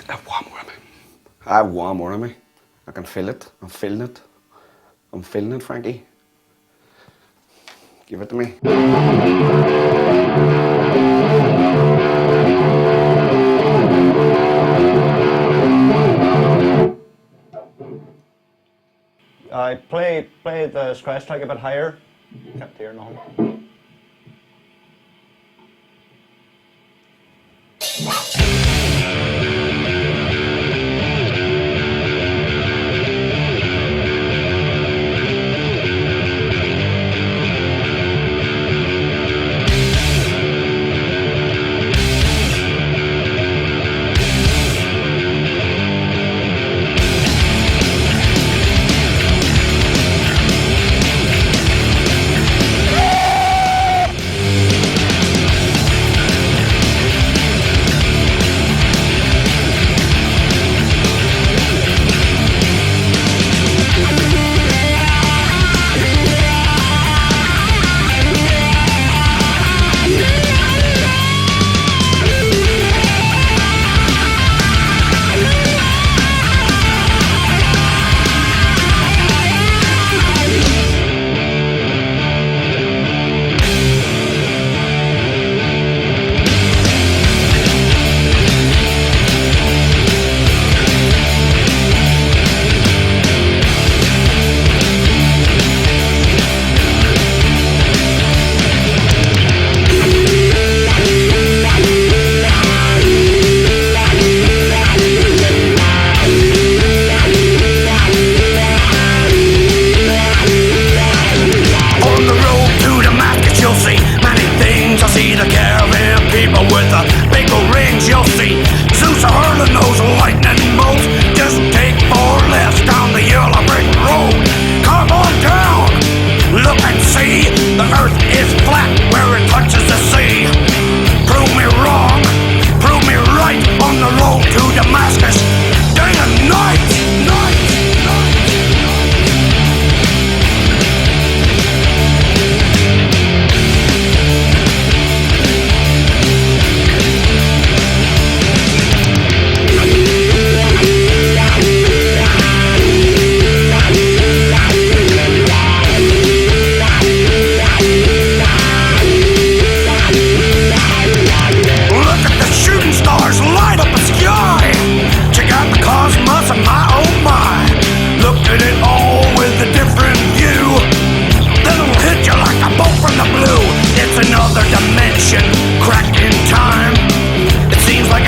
I have one more in me. I have one more in me. I can feel it. I'm feeling it. I'm feeling it, Frankie. Give it to me. I play the scratch track a bit higher. Can't hear nothing.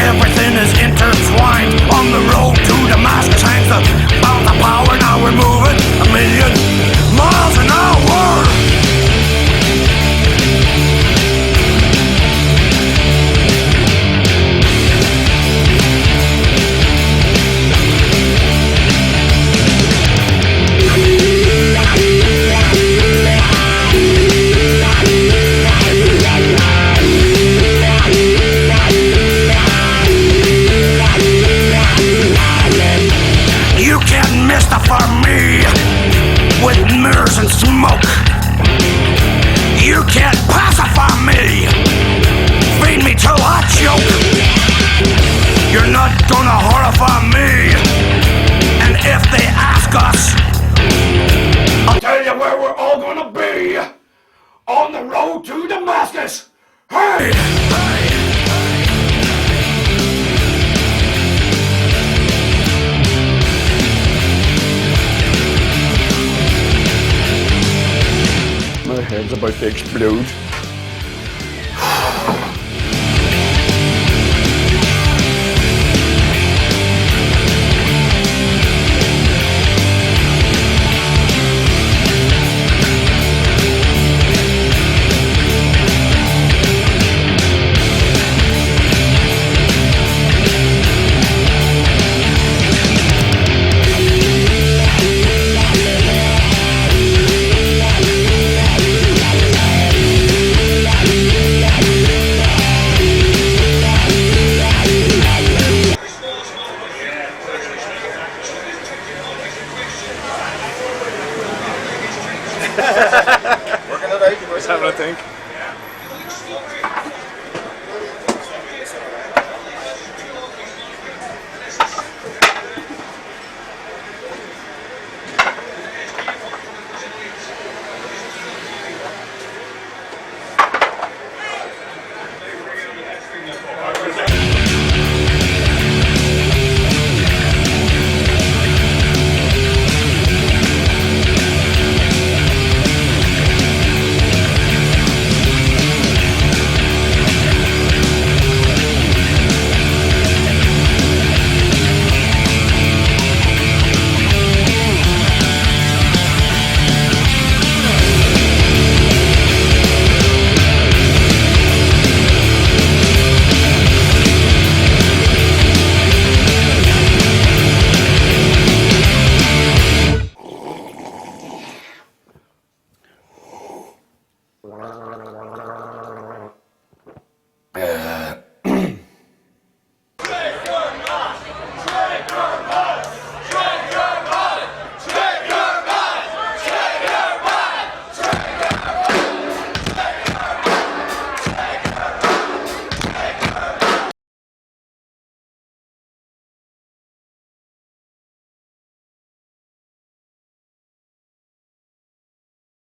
Everything is intertwined. On the road to Damascus hangs the bound of power. Now we're moving 1,000,000 miles an hour. Mystify me with mirrors and smoke. You can't pacify me. Feed me till I choke. You're not gonna horrify me. And if they ask us, I'll tell you where we're all gonna be. On the road to Damascus. Hey! My head's about to explode.